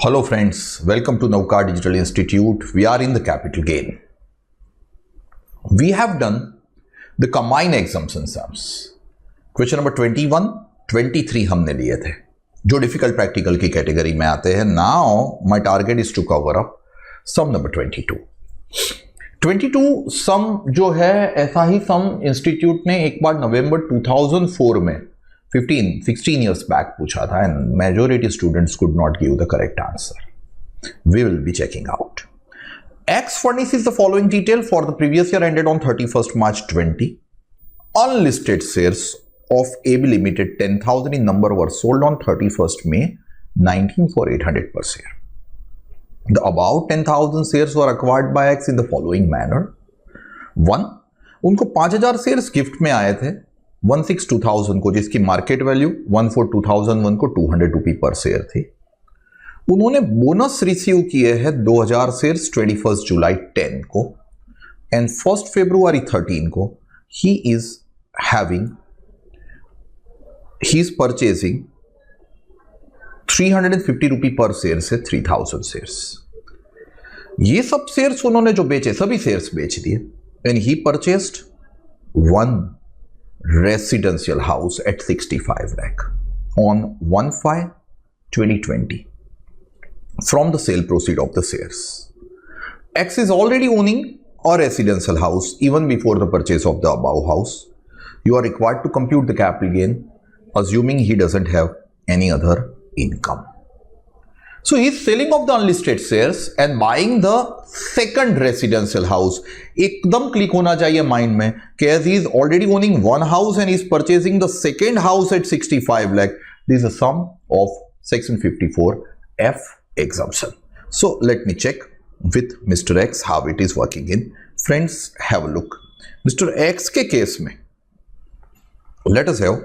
Hello friends, welcome to Navkar Digital Institute. We are in the capital gain. We have done the combined exams and sums. Question number 21, 23 हमने लिए थे जो difficult practical की category में आते हैं. Now my target is to cover up some number 22 sum जो है ऐसा ही सम इंस्टीट्यूट ने एक बार नवंबर 2004 में 16 years back पूछा था and majority students could not give the correct answer. We will be checking out. X furnishes the following detail for the previous year ended on 31st March 20. Unlisted shares of AB Limited 10,000 in number were sold on 31st May 19 for 800 per share. The above 10,000 shares were acquired by X in the following manner. 1. उनको 5,000 shares gift में आए थे 16,2000 को, जिसकी market value 14,2001 को 200 रुपी per share थी. उन्होंने bonus receive किए हैं 2,000 शेयर्स 21 जुलाई 10 को एंड 1 फरवरी 13 को he is purchasing 350 rupee per share से 3,000 शेयर्स. ये सब शेयर्स उन्होंने जो बेचे सभी शेयर्स बेच दिए and he purchased 1 residential house at 65 lakh on 1/5/2020 from the sale proceed of the shares. X is already owning a residential house even before the purchase of the above house. You are required to compute the capital gain assuming he doesn't have any other income. So he is selling off the unlisted shares and buying the second residential house. एकदम click होना चाहिए mind में कि as he is already owning one house and he is purchasing the second house at 65 lakh. This is a sum of section 54F exemption. So let me check with Mr. X how it is working in. Friends, have a look. Mr. X के case में let us have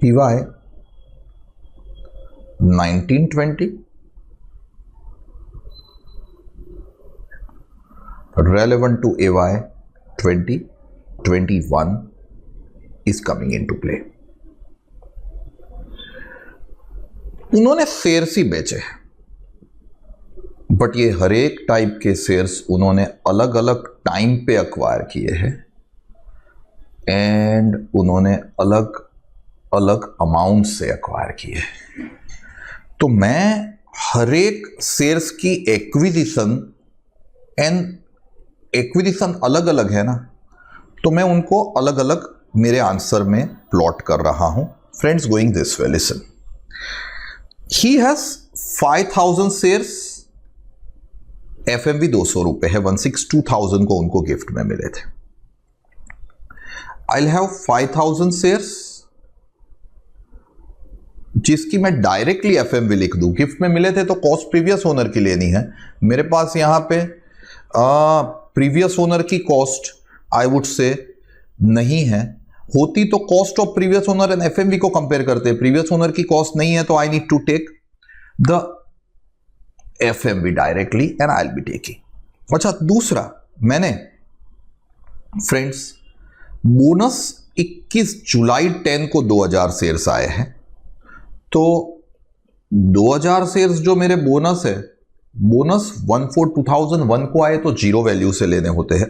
PY 1920 relevant to AY 2021 is coming into play. उन्होंने shares ही बेचे but ये हर एक type के shares उन्होंने अलग अलग टाइम पे अक्वायर किए हैं एंड उन्होंने अलग अलग अमाउंट से अक्वायर किए. तो मैं हर एक शेयर्स की एक्विजिशन अलग अलग है ना, तो मैं उनको अलग अलग मेरे आंसर में प्लॉट कर रहा हूं. Friends, going this way, listen. He has 5,000 shares. FMV 200 रुपए है. 16,2000 को उनको गिफ्ट में मिले थे. आई विल हैव 5,000 शेयर्स जिसकी मैं डायरेक्टली एफएमवी लिख दूं. गिफ्ट में मिले थे तो कॉस्ट प्रीवियस ओनर की लेनी है. मेरे पास यहां पे प्रीवियस ओनर की कॉस्ट आई वुड से नहीं है. होती तो cost of previous owner and FMV को कंपेयर करते. प्रीवियस ओनर की कॉस्ट नहीं है तो I need to take the FMV directly and I will be taking. अच्छा, दूसरा मैंने फ्रेंड्स बोनस 21 जुलाई 10 को 2,000 शेयर्स आए हैं. तो 2,000 शेयर्स जो मेरे बोनस है, बोनस 14,2001 को आए तो जीरो वैल्यू से लेने होते हैं.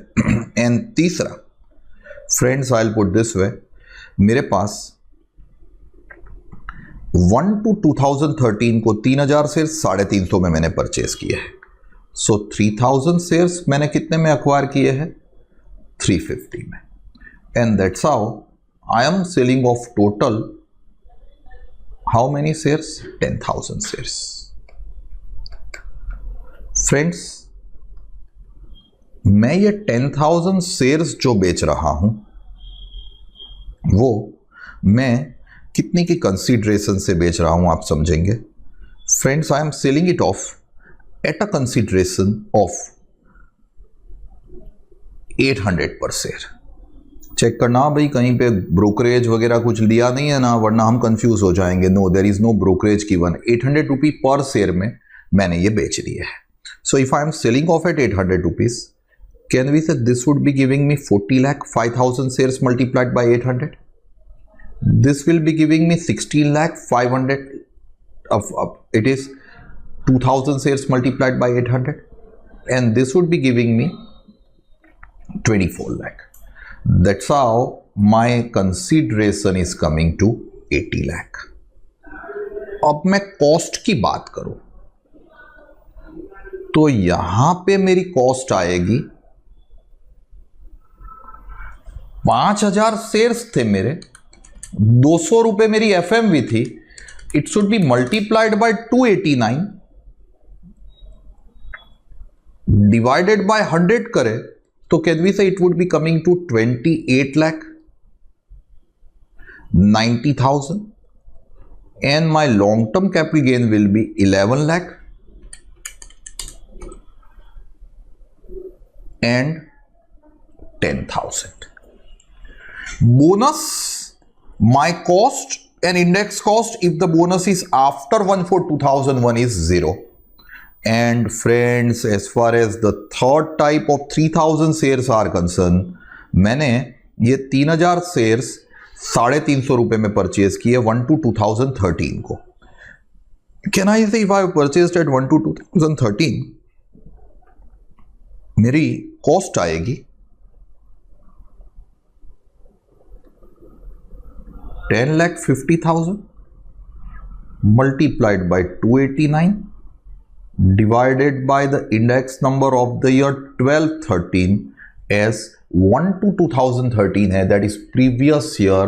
एंड तीसरा friends, I will put this way, मेरे पास 1 to 2013 को 3,000 शेयर्स 350 में मैंने परचेस किए हैं. सो 3,000 शेयर्स मैंने कितने में अक्वायर किए हैं? 350 में. And that's how I am selling of total how many shares? 10,000 shares. Friends, मैं ये 10,000 शेयर्स जो बेच रहा हूं वो मैं कितनी की कंसीडरेशन से बेच रहा हूं आप समझेंगे. Friends, I am selling it of at a consideration of 800 पर शेयर. चेक करना भाई कहीं पे ब्रोकरेज वगैरह कुछ लिया नहीं है ना, वरना हम कंफ्यूज हो जाएंगे. No, there is no brokerage given. 800 rupee per share में मैंने ये बेच दिया है. So if I am selling off at 800 rupees Can we say this would be giving me 40 lakh, 5,000 shares multiplied by 800. This will be giving me 16 lakh 500 it is 2,000 shares multiplied by 800, and this would be giving me 24 lakh. That's how my consideration is coming to 80 lakh. अब मैं cost की बात करूं तो यहां पे मेरी cost आएगी 5,000 शेयर्स थे मेरे, 200 रुपए मेरी एफएमवी थी. It should be multiplied by 289 divided by 100 करें तो can we say it would be coming to 28 lakh 90,000 and my long term capital gain will be 11 lakh and 10,000. Bonus, my cost and index cost if the bonus is after 1/4/2001 is 0. And friends, as far as the third type of 3,000 shares are concerned, मैंने ये 3,000 shares 350 रुपए में purchase किए 1/2/2013 को. Can I say if I purchased at 1/2/2013 मेरी cost आएगी 10,50,000 multiplied by 289 divided by the index number of the year 1213 as 1/2/2013 है, that is previous year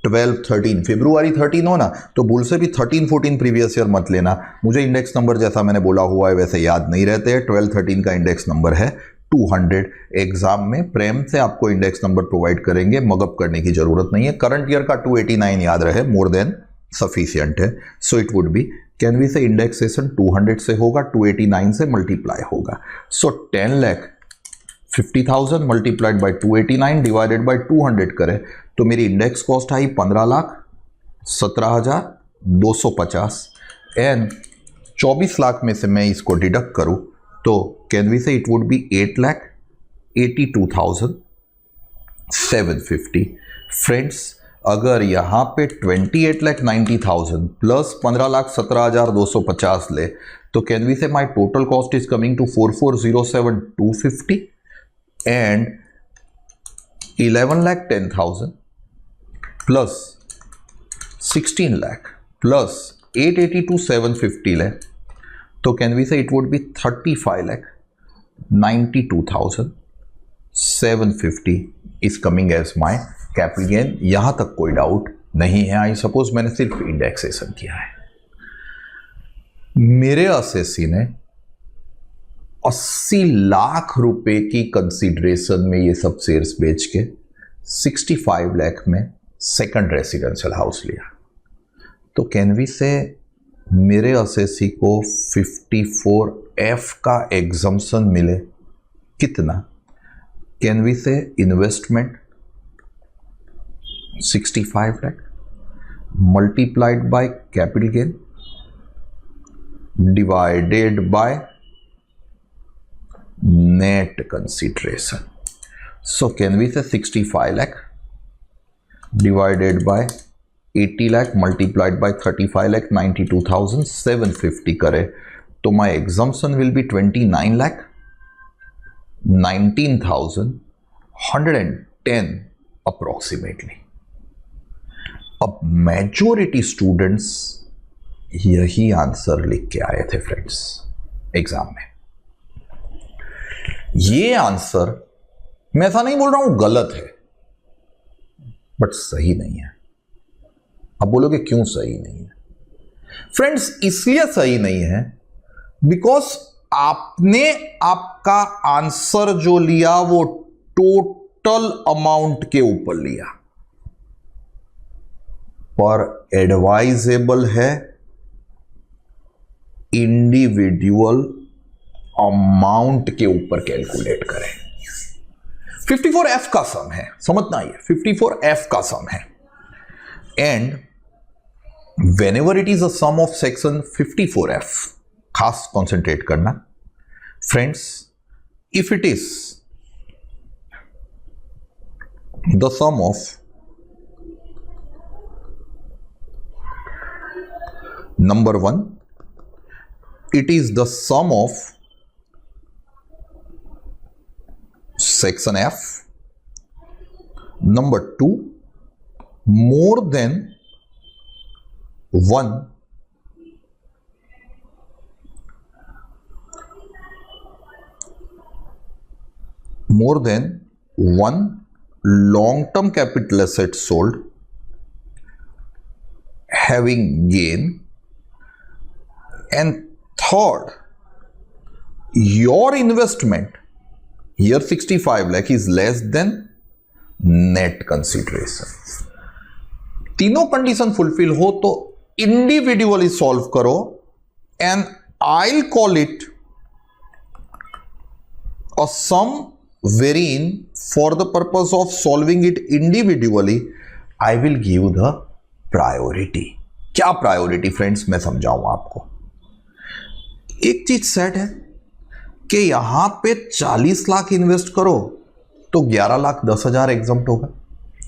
12-13. February 13 हो ना तो भूल से भी 13-14 प्रीवियस ईयर मत लेना. मुझे इंडेक्स नंबर जैसा मैंने बोला हुआ है वैसे याद नहीं रहते. 12-13 का इंडेक्स नंबर है 200. एग्जाम में प्रेम से आपको इंडेक्स नंबर प्रोवाइड करेंगे, मगअप करने की जरूरत नहीं है. करंट ईयर का 289 याद रहे, मोर देन सफिशियंट है. So it would be, can we say indexation 200 से होगा, 289 से मल्टीप्लाई होगा. सो 10,50,000 मल्टीप्लाइड बाय 289 डिवाइडेड बाय 200 करें तो मेरी इंडेक्स कॉस्ट आई 15,17,250 एंड 24 लाख में से मैं इसको डिडक्ट करूं तो can we say it would be 8,82,750. Friends, अगर यहां पे 28,90,000 प्लस 15,17,250 ले तो can we say my total cost is coming to 44,07,250 and 11,10,000 plus 16 lakh plus 8,82,750 ले तो can we say it would be 35,92,750 is coming as my capital gain. यहां तक कोई डाउट नहीं है. आई सपोज मैंने सिर्फ इंडेक्सेशन किया है. मेरे असेसी ने 80 लाख रुपए की कंसीडरेशन में ये सब शेयर्स बेच के 65 लाख में सेकंड रेसिडेंशियल हाउस लिया. तो कैन वी से मेरे असेसी को 54F का एग्जम्पशन मिले. कितना? Can we say investment 65 lakh multiplied by capital gain divided by net consideration. So can we say 65 lakh divided by 80 lakh multiplied by 35,92,750 करे तो my exemption will be 29,19,110 approximately. अब majority students यही answer लिख के आए थे फ्रेंड्स एग्जाम में. ये आंसर मैं ऐसा नहीं बोल रहा हूं गलत है, बट सही नहीं है. अब बोलोगे क्यों सही नहीं है? फ्रेंड्स, इसलिए सही नहीं है बिकॉज आपने आपका आंसर जो लिया वो टोटल अमाउंट के ऊपर लिया, पर एडवाइजेबल है इंडिविजुअल अमाउंट के ऊपर कैलकुलेट करें. 54F का सम है, समझना ये 54F का सम है. And whenever it is a sum of section 54F, खास कॉन्सेंट्रेट करना friends. If it is the sum of number 1, it is the sum of section F. Number 2, more than 1 long-term capital asset sold having gain. And third, your investment here 65 lakh is less than net consideration. तीनों condition fulfil हो तो individually solve करो and I call it a sum wherein for the purpose of solving it individually I will give the priority. क्या priority friends मैं समझाऊं आपको. एक चीज सेट है कि यहां पे 40 लाख इन्वेस्ट करो तो 11 लाख 10,000 एग्जम्प्ट होगा,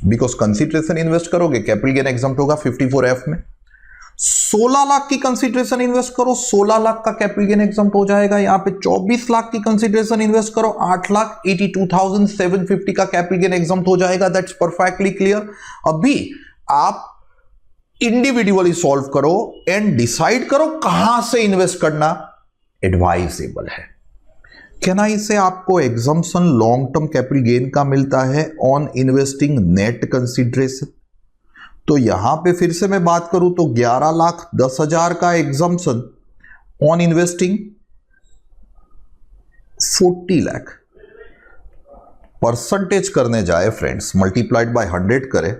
बिकॉज कंसिडरेशन इन्वेस्ट करोगे कैपिटल गेन एग्जम्प्ट होगा 54F में. 16 लाख की कंसिडरेशन इन्वेस्ट करो 16 लाख का कैपिटल गेन एग्जम्प्ट हो जाएगा. यहां पे 24 लाख की कंसिडरेशन इन्वेस्ट करो 8,82,750 का कैपिटल गेन एग्जम्प्ट हो जाएगा. That's perfectly clear. अभी आप इंडिविजुअली सॉल्व करो एंड डिसाइड करो कहां से इन्वेस्ट करना एडवाइजेबल है. क्या इसे आपको exemption long term capital gain का मिलता है ऑन इन्वेस्टिंग नेट कंसिडरेशन. तो यहां पे फिर से मैं बात करूं तो 11,10,000 का exemption on investing 40 lakh. Percentage करने जाए फ्रेंड्स मल्टीप्लाइड बाय 100 करें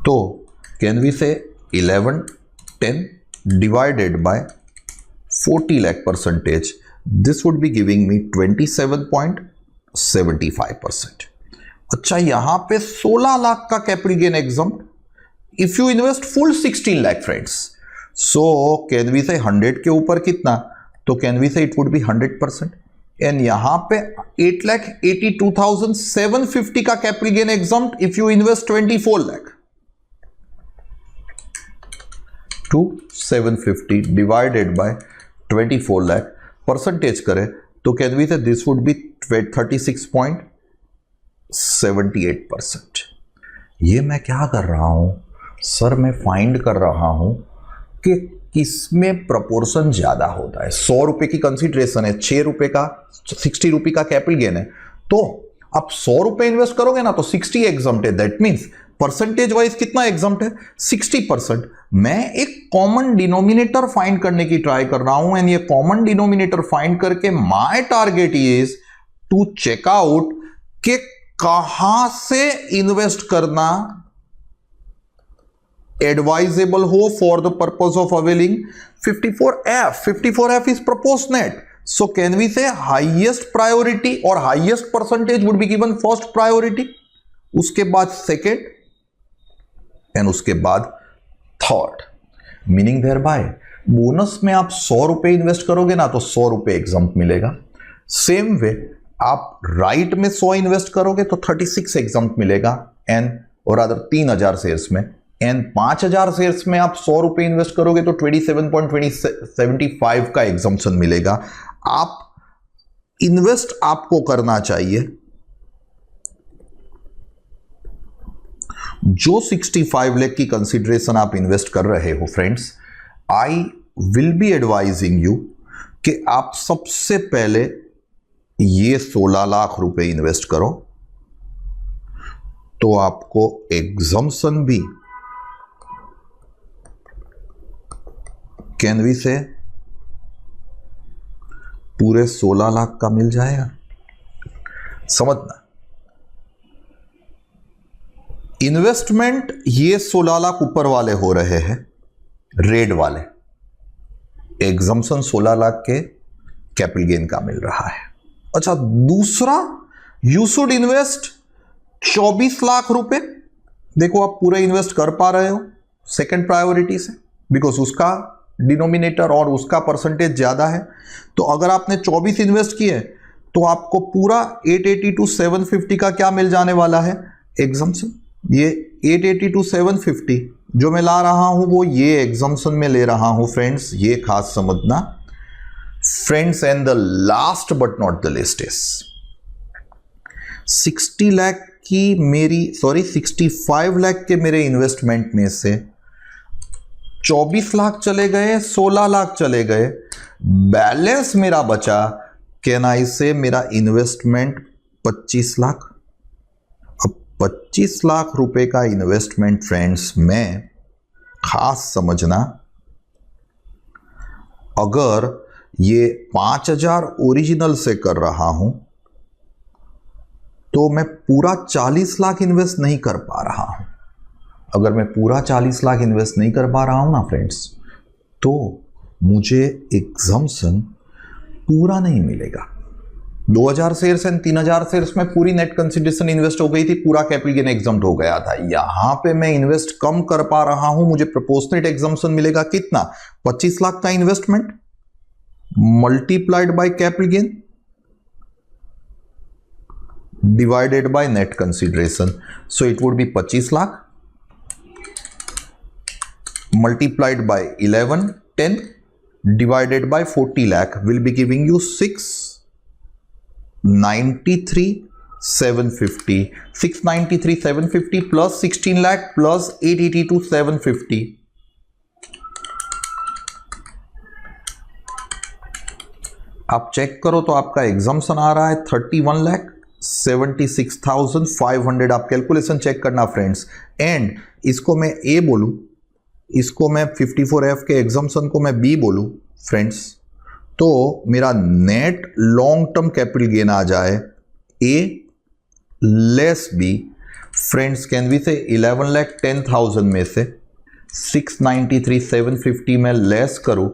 तो can we say 1110 divided by 40 lakh percentage, this would be giving me 27.75%. अच्छा यहां पे 16 लाख का capital gain exempt if you invest full 16 lakh friends, so can we say 100 के ऊपर कितना, तो can we say it would be 100%. And यहां पे 8,82,750 का capital gain exempt if you invest 24 lakh. 750 divided by 24 lakh percentage करें तो कैन वी से दिस वुड बी 36.78%. ये मैं क्या कर रहा हूं सर, मैं फाइंड कर रहा हूं कि किसमें प्रपोर्शन ज्यादा होता है. 100 रुपए की कंसिडरेशन है, 6 रुपए का 60 रुपए का कैपिटल गेन है, तो आप 100 रुपए इन्वेस्ट करोगे ना तो 60 एग्जम्प्ट है. दैट मीन्स परसेंटेज वाइज कितना एग्जम्प्ट है 60%. मैं एक कॉमन डिनोमिनेटर फाइंड करने की ट्राई कर रहा हूं एंड ये कॉमन डिनोमिनेटर फाइंड करके my target is to check out कि कहां से इन्वेस्ट करना एडवाइजेबल हो for the purpose of availing 54F. 54F is proportionate. So can we say highest priority और highest percentage would be given first priority, उसके बाद second and उसके बाद third. Meaning thereby bonus में आप 100 रुपए इन्वेस्ट करोगे ना तो 100 रुपए एग्जम्प्ट मिलेगा. सेम वे आप राइट में 100 इन्वेस्ट करोगे तो 36 एग्जम्प्ट मिलेगा एंड और अदर 3,000 शेयर्स में. एंड 5,000 शेयर्स में आप 100 रुपए इन्वेस्ट करोगे तो 27.75 का एग्जम्पशन मिलेगा. आप इन्वेस्ट आपको करना चाहिए जो 65 लाख की कंसिडरेशन आप इन्वेस्ट कर रहे हो friends. I will B advising you कि आप सबसे पहले ये 16 लाख रुपए इन्वेस्ट करो तो आपको एग्जम्पशन भी कैन वी से पूरे 16 लाख का मिल जाएगा. समझना इन्वेस्टमेंट ये 16 लाख ऊपर वाले हो रहे हैं रेड वाले, एग्जम्पशन 16 लाख के कैपिटल गेन का मिल रहा है. अच्छा दूसरा यू शुड इन्वेस्ट 24 लाख रुपए. देखो आप पूरे इन्वेस्ट कर पा रहे हो सेकंड प्रायोरिटी से बिकॉज उसका डिनोमिनेटर और उसका परसेंटेज ज्यादा है। तो अगर आपने 24 इन्वेस्ट किए तो आपको पूरा 880 to 750 का क्या मिल जाने वाला है, एग्जम्पशन। ये 880 to 750 जो मैं ला रहा हूं वो ये एग्जम्पशन में ले रहा हूं फ्रेंड्स, ये खास समझना friends. And the last but not the list is 60 lakh की मेरी 65 लाख के मेरे इन्वेस्टमेंट में से 24 लाख चले गए, 16 लाख चले गए, बैलेंस मेरा बचा कैन आई से मेरा इन्वेस्टमेंट 25 लाख। अब 25 लाख रुपए का इन्वेस्टमेंट फ्रेंड्स में खास समझना, अगर ये 5000 ओरिजिनल से कर रहा हूं तो मैं पूरा 40 लाख इन्वेस्ट नहीं कर पा रहा हूं। अगर मैं पूरा 40 लाख इन्वेस्ट नहीं कर पा रहा हूं ना फ्रेंड्स, तो मुझे एग्जम्पशन पूरा नहीं मिलेगा। 2000 शेयर्स एंड 3000 शेयर्स में पूरी नेट कंसिडरेशन इन्वेस्ट हो गई थी, पूरा कैपिटल गेन एग्जम्प्ट हो गया था। यहां पे मैं इन्वेस्ट कम कर पा रहा हूं, मुझे प्रोपोर्शनेट एग्जम्पशन मिलेगा कितना, 25 लाख का investment multiplied by capital gain divided by net consideration. So it would be 25 lakh multiplied by 10 divided by 40 lakh will be giving you 693,750. 693,750 plus 16 lakh plus 882,750. आप चेक करो तो आपका एग्जम्पशन आ रहा है 31,76,500। आप कैलकुलेशन चेक करना फ्रेंड्स। एंड इसको मैं ए बोलूं, इसको मैं 54F के एग्जम्पशन को मैं बी बोलूं फ्रेंड्स, तो मेरा net long term capital gain आ जाए a less b. Friends can we say 11,10,000 में से 693,750 में लेस करूं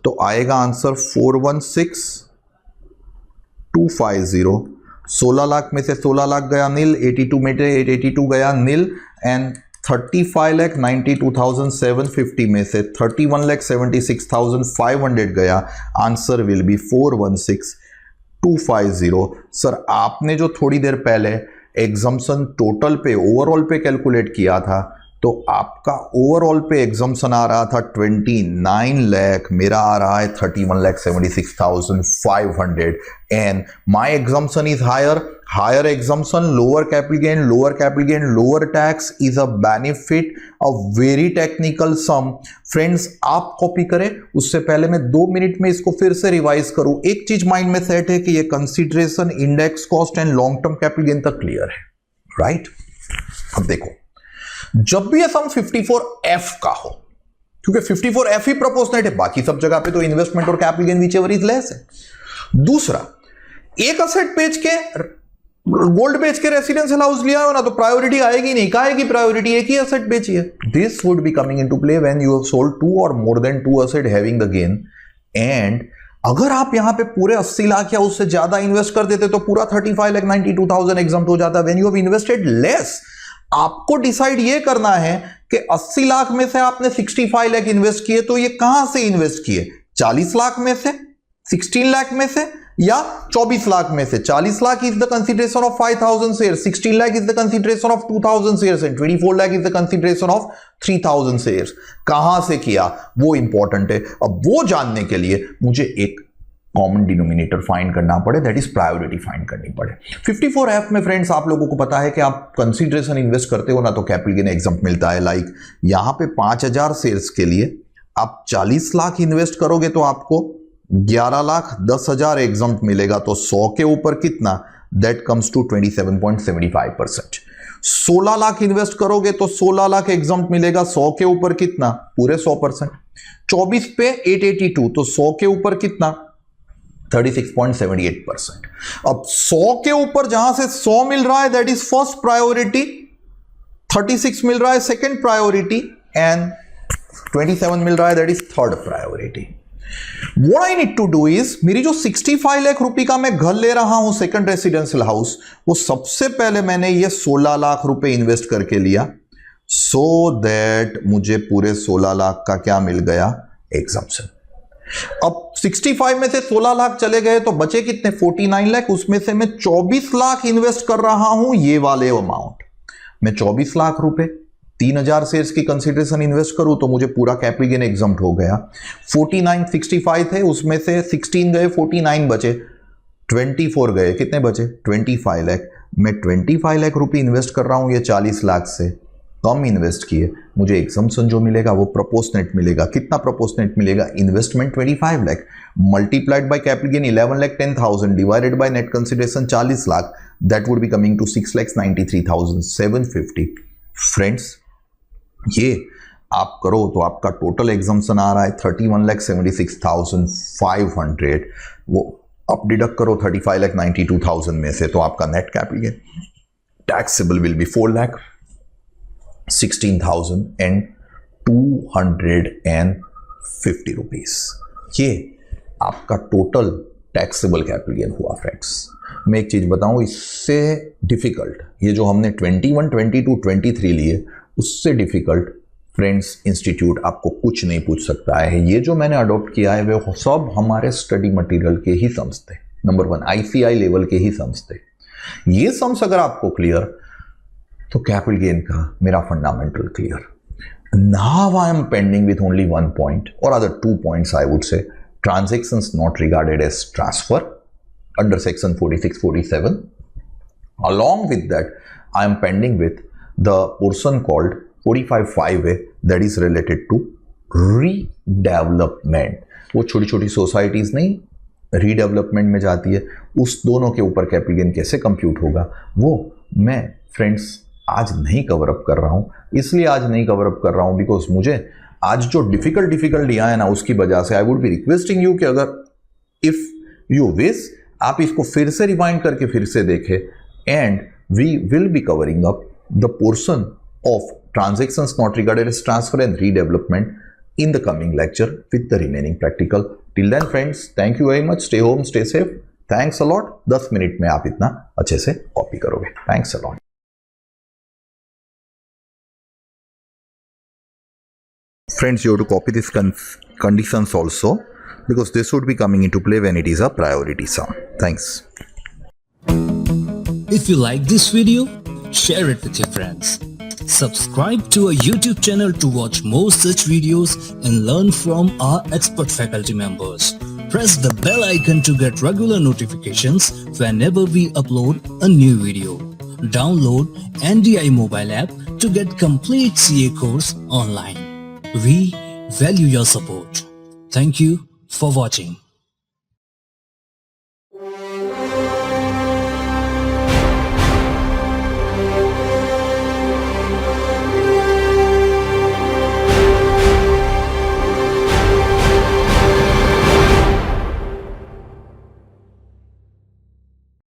तो आएगा आंसर 416,250। 16 लाख में से 16 लाख गया नील, 82 में से 882 गया नील, एंड 35,92,750 में से 31,76,500 गया। Answer will be 416,250। सर आपने जो थोड़ी देर पहले एग्जम्पशन टोटल पे ओवरऑल पे कैलकुलेट किया था तो आपका ओवरऑल पे एग्जम्पशन आ रहा था 29 लाख, मेरा आ रहा है 31,76,500। And my exemption is higher exemption, lower capital gain, lower tax is a benefit, a very technical sum. Friends आप कॉपी करें, उससे पहले मैं 2 मिनट में इसको फिर से रिवाइज करूं। एक चीज माइंड में सेट है कि ये consideration, index cost and long term capital gain तक क्लियर है, राइट। अब देखो, जब भी ये सम 54F का हो, क्योंकि 54F ही प्रोपोर्शनेट है, बाकी सब जगह पे तो इन्वेस्टमेंट और capital gain whichever is less है। दूसरा, एक असेट बेच के, गोल्ड बेच के रेसिडेंशियल हाउस लिया हो ना तो प्रायोरिटी आएगी नहीं। कहाँ आएगी प्रायोरिटी, एक ही असेट बेची है। This would be coming into play when you have sold 2 और more than 2 asset having the gain. And अगर आप यहां पे पूरे 80 लाख या उससे ज्यादा इन्वेस्ट कर देते तो पूरा 35,92,000 एग्जम्प्ट हो जाता। When you have invested less, आपको डिसाइड ये करना है कि 80 लाख में से आपने 65 लाख इन्वेस्ट किए, तो ये कहां से इन्वेस्ट किए, 40 लाख में से, 16 लाख में से, या 24 लाख में से। 40 lakh is the consideration of 5,000 shares, 16 lakh is the consideration of 2,000 shares and 24 lakh is the consideration of 3,000 shares. कहां से किया वो इंपॉर्टेंट है। अब वो जानने के लिए मुझे एक कॉमन डिनोमिनेटर फाइंड करना पड़े, दैट इज प्रायोरिटी फाइंड करनी पड़े। 54F में फ्रेंड्स आप लोगों को पता है कि आप कंसीडरेशन इन्वेस्ट करते हो ना तो कैपिटल गेन एग्जम्प्ट मिलता है। लाइक यहां पे 5,000 शेयर्स के लिए आप 40 लाख इन्वेस्ट करोगे तो आपको 11,10,000 एग्जम्प्ट मिलेगा। तो 100 के ऊपर कितना, that comes to 27.75%। 16 lakh invest करोगे तो 16 लाख एग्जम्प्ट मिलेगा। 100 के ऊपर कितना, पूरे 100%। 24 पे 882, तो 100 के ऊपर कितना, 36.78%। अब 100 के ऊपर जहां से 100 मिल रहा है दैट इज फर्स्ट प्रायोरिटी, 36 मिल रहा है सेकंड प्रायोरिटी, एंड 27 मिल रहा है that is third priority. What I need to do is, मेरी जो 65 लाख रुपए का मैं घर ले रहा हूं सेकंड रेसिडेंशियल हाउस, वो सबसे पहले मैंने ये 16 लाख रुपए इन्वेस्ट करके लिया, सो दैट मुझे पूरे 16 लाख का क्या मिल गया, एग्जाम्पशन। अब 65 में से 16 लाख चले गए तो बचे कितने? 49 लाख। उसमें से मैं 24 लाख इन्वेस्ट कर रहा हूं, ये वाले अमाउंट। मैं 24 लाख रुपए 3000 शेयर्स की कंसिडरेशन इन्वेस्ट करूं तो मुझे पूरा कैपिटल गेन एग्जम्प्ट हो गया। 49 65 थे, उसमें से 16 गए, 49 बचे, 24 गए, कितने बचे? 25 लाख। मैं 25 लाख रुपए इन्वेस्ट कर रहा हूं, ये 40 लाख से कम इन्वेस्ट किए, मुझे एग्जम्पशन जो मिलेगा वो प्रोपोर्शनेट मिलेगा। कितना प्रोपोर्शनेट मिलेगा? Investment 25 lakh multiplied by capital gain 11,10,000 divided by net consideration 40 lakh, that would be coming to 6,93,750। Friends, ये आप करो तो आपका टोटल एग्जम्पशन आ रहा है 31,76,500। वो आप डिडक्ट करो 35,92,000 में से, तो आपका net capital gain taxable will be 4,16,250 rupees. ये आपका टोटल टैक्सेबल कैपिटल गेन हुआ। फ्रेंड्स, मैं एक चीज बताऊं, इससे डिफिकल्ट ये जो हमने 21, 22, 23 लिए, उससे डिफिकल्ट फ्रेंड्स इंस्टीट्यूट आपको कुछ नहीं पूछ सकता है। ये जो मैंने अडॉप्ट किया है वो सब हमारे स्टडी मटेरियल के ही सम्स थे। नंबर 1 ICI लेवल के ही सम्स थे। ये सम्स अगर आपको क्लियर, तो कैपिटल गेन का मेरा fundamental clear. Now I am pending with only 1 point और other 2 points I would say. Transactions not regarded as transfer under section 46-47. Along with that, I am pending with the portion called 45(5)(a) that is related to redevelopment. वो छोटी छोटी societies नहीं redevelopment में जाती है, उस दोनों के ऊपर कैपिटल गेन कैसे कंप्यूट होगा वो मैं फ्रेंड्स आज नहीं कवर अप कर रहा हूं। इसलिए आज नहीं कवर अप कर रहा हूं बिकॉज मुझे आज जो डिफिकल्टी आया ना, उसकी वजह से I would be requesting you कि अगर इफ यू विश आप इसको फिर से रिवाइंड करके फिर से देखें, and we will be covering up the portion of transactions not regarded as transfer and redevelopment in the coming lecture with the remaining practical. Till then friends, thank you very much. Stay home, stay safe. Thanks a lot. 10 minute में आप इतना अच्छे से copy करोगे। Thanks a lot. Friends, you have to copy these conditions also because this would be coming into play when it is a priority sum. Thanks. If you like this video, share it with your friends. Subscribe to our YouTube channel to watch more such videos and learn from our expert faculty members. Press the bell icon to get regular notifications whenever we upload a new video. Download NDI mobile app to get complete CA course online. We value your support. Thank you for watching.